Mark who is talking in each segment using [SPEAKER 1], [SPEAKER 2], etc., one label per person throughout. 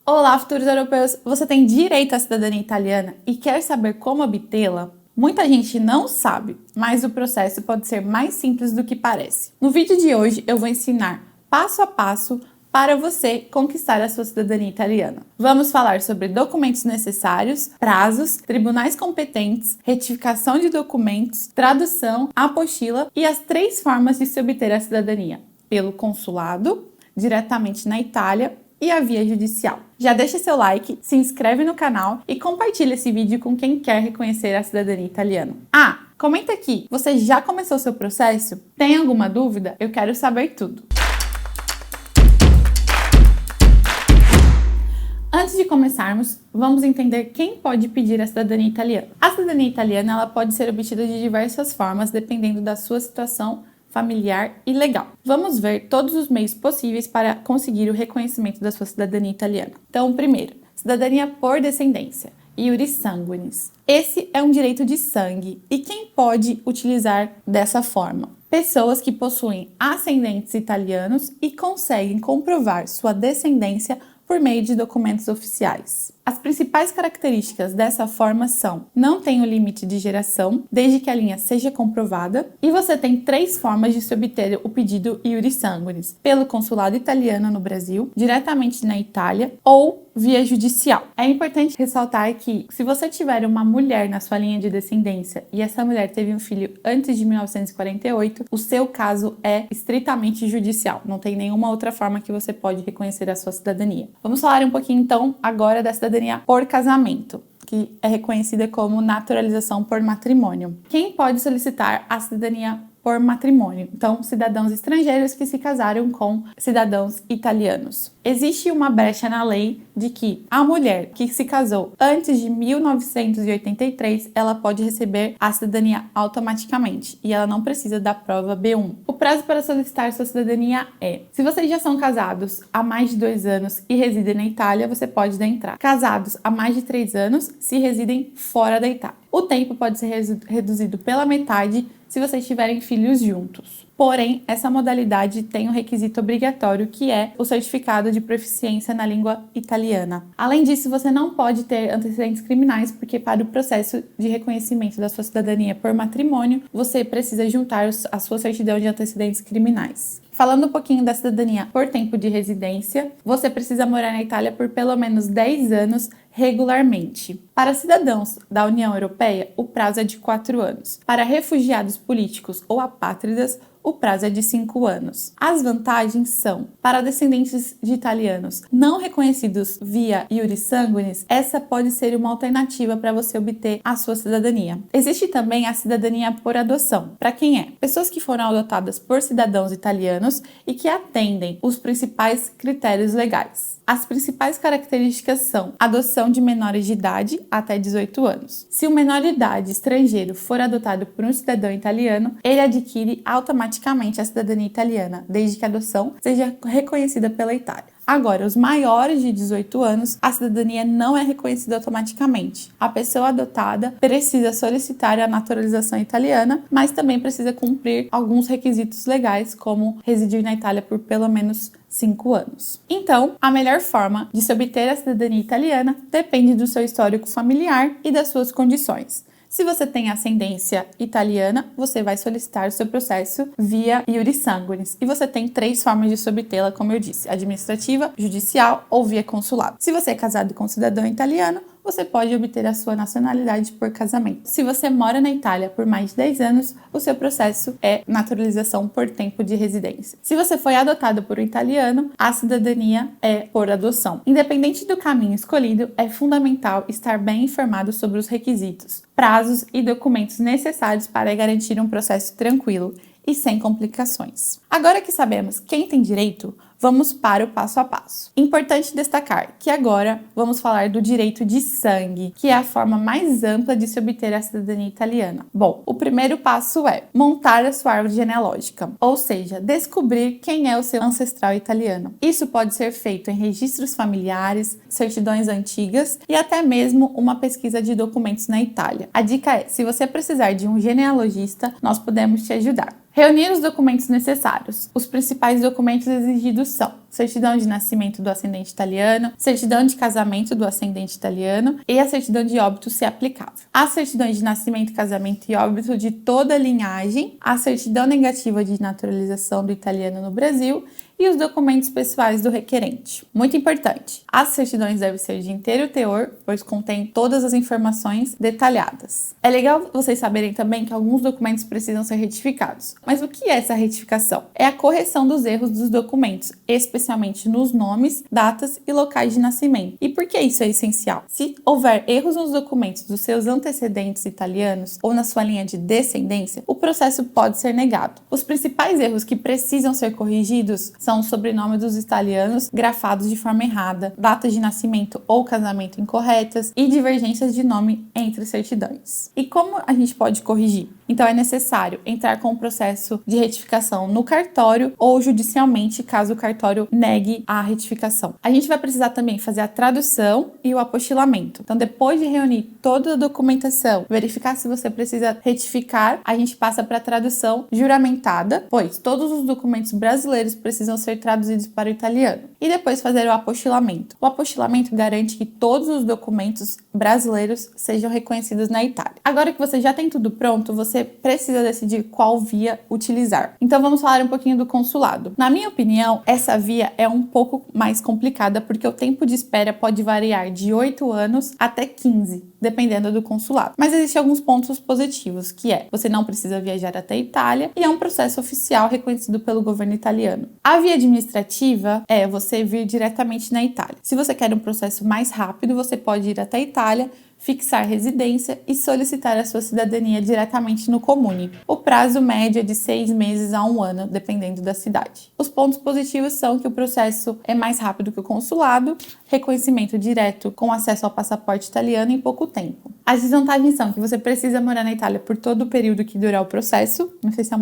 [SPEAKER 1] Olá, futuros europeus! Você tem direito à cidadania italiana e quer saber como obtê-la? Muita gente não sabe, mas o processo pode ser mais simples do que parece. No vídeo de hoje eu vou ensinar passo a passo para você conquistar a sua cidadania italiana. Vamos falar sobre documentos necessários, prazos, tribunais competentes, retificação de documentos, tradução, apostila e as 3 formas de se obter a cidadania: pelo consulado, diretamente na Itália e a via judicial. Já deixa seu like, se inscreve no canal e compartilha esse vídeo com quem quer reconhecer a cidadania italiana. Comenta aqui, você já começou seu processo? Tem alguma dúvida? Eu quero saber tudo. Antes de começarmos, vamos entender quem pode pedir a cidadania italiana. A cidadania italiana ela pode ser obtida de diversas formas, dependendo da sua situação familiar e legal. Vamos ver todos os meios possíveis para conseguir o reconhecimento da sua cidadania italiana. Então, primeiro, cidadania por descendência, iuris sanguinis. Esse é um direito de sangue e quem pode utilizar dessa forma? Pessoas que possuem ascendentes italianos e conseguem comprovar sua descendência por meio de documentos oficiais. As principais características dessa forma são: não tem o limite de geração, desde que a linha seja comprovada, e você tem 3 formas de se obter o pedido iuris sanguinis: pelo consulado italiano no Brasil, diretamente na Itália ou via judicial. É importante ressaltar que, se você tiver uma mulher na sua linha de descendência e essa mulher teve um filho antes de 1948, o seu caso é estritamente judicial, não tem nenhuma outra forma que você pode reconhecer a sua cidadania. Vamos falar um pouquinho então agora da cidadania por casamento, que é reconhecida como naturalização por matrimônio. Quem pode solicitar a cidadania por matrimônio? Então, cidadãos estrangeiros que se casaram com cidadãos italianos. Existe uma brecha na lei de que a mulher que se casou antes de 1983, ela pode receber a cidadania automaticamente e ela não precisa da prova B1. O prazo para solicitar sua cidadania é: se vocês já são casados há mais de 2 anos e residem na Itália, você pode entrar. Casados há mais de 3 anos, se residem fora da Itália. O tempo pode ser reduzido pela metade se vocês tiverem filhos juntos. Porém, essa modalidade tem um requisito obrigatório, que é o certificado de proficiência na língua italiana. Além disso, você não pode ter antecedentes criminais, porque para o processo de reconhecimento da sua cidadania por matrimônio, você precisa juntar a sua certidão de antecedentes criminais. Falando um pouquinho da cidadania por tempo de residência, você precisa morar na Itália por pelo menos 10 anos regularmente. Para cidadãos da União Europeia, o prazo é de 4 anos. Para refugiados políticos ou apátridas, o prazo é de 5 anos. As vantagens são: para descendentes de italianos não reconhecidos via iuris sanguinis, essa pode ser uma alternativa para você obter a sua cidadania. Existe também a cidadania por adoção. Para quem é? Pessoas que foram adotadas por cidadãos italianos e que atendem os principais critérios legais. As principais características são: adoção de menores de idade até 18 anos. Se o menor de idade estrangeiro for adotado por um cidadão italiano, ele adquire automaticamente a cidadania italiana, desde que a adoção seja reconhecida pela Itália. Agora, os maiores de 18 anos, a cidadania não é reconhecida automaticamente. A pessoa adotada precisa solicitar a naturalização italiana, mas também precisa cumprir alguns requisitos legais, como residir na Itália por pelo menos 5 anos. Então, a melhor forma de se obter a cidadania italiana depende do seu histórico familiar e das suas condições. Se você tem ascendência italiana, você vai solicitar o seu processo via iuris sanguinis. E você tem 3 formas de se obtê-la, como eu disse: administrativa, judicial ou via consulado. Se você é casado com um cidadão italiano, você pode obter a sua nacionalidade por casamento. Se você mora na Itália por mais de 10 anos, o seu processo é naturalização por tempo de residência. Se você foi adotado por um italiano, a cidadania é por adoção. Independente do caminho escolhido, é fundamental estar bem informado sobre os requisitos, prazos e documentos necessários para garantir um processo tranquilo e sem complicações. Agora que sabemos quem tem direito, vamos para o passo a passo. Importante destacar que agora vamos falar do direito de sangue, que é a forma mais ampla de se obter a cidadania italiana. Bom, o primeiro passo é montar a sua árvore genealógica, ou seja, descobrir quem é o seu ancestral italiano. Isso pode ser feito em registros familiares, certidões antigas e até mesmo uma pesquisa de documentos na Itália. A dica é: se você precisar de um genealogista, nós podemos te ajudar. Reunir os documentos necessários. Os principais documentos exigidos são certidão de nascimento do ascendente italiano, certidão de casamento do ascendente italiano e a certidão de óbito, se aplicável. As certidões de nascimento, casamento e óbito de toda a linhagem, a certidão negativa de naturalização do italiano no Brasil e os documentos pessoais do requerente. Muito importante, as certidões devem ser de inteiro teor, pois contém todas as informações detalhadas. É legal vocês saberem também que alguns documentos precisam ser retificados. Mas o que é essa retificação? É a correção dos erros dos documentos, especialmente nos nomes, datas e locais de nascimento. E por que isso é essencial? Se houver erros nos documentos dos seus antecedentes italianos ou na sua linha de descendência, o processo pode ser negado. Os principais erros que precisam ser corrigidos são o sobrenome dos italianos grafados de forma errada, datas de nascimento ou casamento incorretas e divergências de nome entre certidões. E como a gente pode corrigir? Então é necessário entrar com o processo de retificação no cartório ou judicialmente, caso o cartório negue a retificação. A gente vai precisar também fazer a tradução e o apostilamento. Então, depois de reunir toda a documentação, verificar se você precisa retificar, a gente passa para a tradução juramentada, pois todos os documentos brasileiros precisam ser traduzidos para o italiano. E depois fazer o apostilamento. O apostilamento garante que todos os documentos brasileiros sejam reconhecidos na Itália. Agora que você já tem tudo pronto, você precisa decidir qual via utilizar. Então vamos falar um pouquinho do consulado. Na minha opinião, essa via é um pouco mais complicada porque o tempo de espera pode variar de 8 anos até 15, dependendo do consulado. Mas existem alguns pontos positivos, que é, você não precisa viajar até a Itália e é um processo oficial reconhecido pelo governo italiano. A via administrativa é você vir diretamente na Itália. Se você quer um processo mais rápido, você pode ir até a Itália, fixar residência e solicitar a sua cidadania diretamente no Comune. O prazo médio é de 6 meses a 1 ano, dependendo da cidade. Os pontos positivos são que o processo é mais rápido que o consulado, reconhecimento direto com acesso ao passaporte italiano em pouco tempo. As desvantagens são que você precisa morar na Itália por todo o período que durar o processo, não sei se é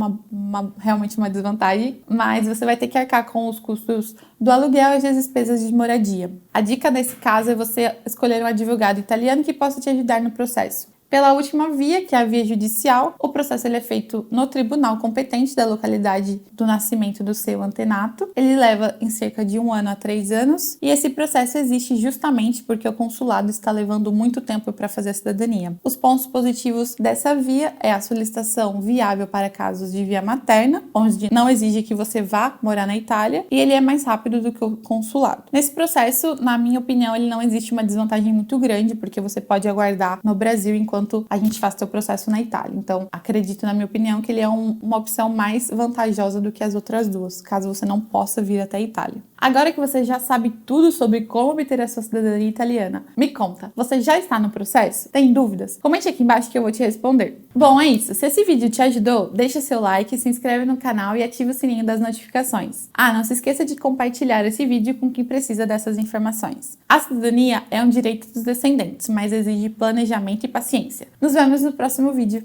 [SPEAKER 1] realmente uma desvantagem, mas você vai ter que arcar com os custos do aluguel e as despesas de moradia. A dica nesse caso é você escolher um advogado italiano que possa te ajudar no processo. Pela última via, que é a via judicial, o processo ele é feito no tribunal competente da localidade do nascimento do seu antenato. Ele leva em cerca de 1 ano a 3 anos e esse processo existe justamente porque o consulado está levando muito tempo para fazer a cidadania. Os pontos positivos dessa via é a solicitação viável para casos de via materna, onde não exige que você vá morar na Itália, e ele é mais rápido do que o consulado. Nesse processo, na minha opinião, ele não existe uma desvantagem muito grande, porque você pode aguardar no Brasil enquanto a gente faz seu processo na Itália. Então, acredito, na minha opinião, que ele é uma opção mais vantajosa do que as outras duas, caso você não possa vir até a Itália. Agora que você já sabe tudo sobre como obter a sua cidadania italiana, me conta, você já está no processo? Tem dúvidas? Comente aqui embaixo que eu vou te responder. Bom, é isso. Se esse vídeo te ajudou, deixa seu like, se inscreve no canal e ativa o sininho das notificações. Ah, não se esqueça de compartilhar esse vídeo com quem precisa dessas informações. A cidadania é um direito dos descendentes, mas exige planejamento e paciência. Nos vemos no próximo vídeo.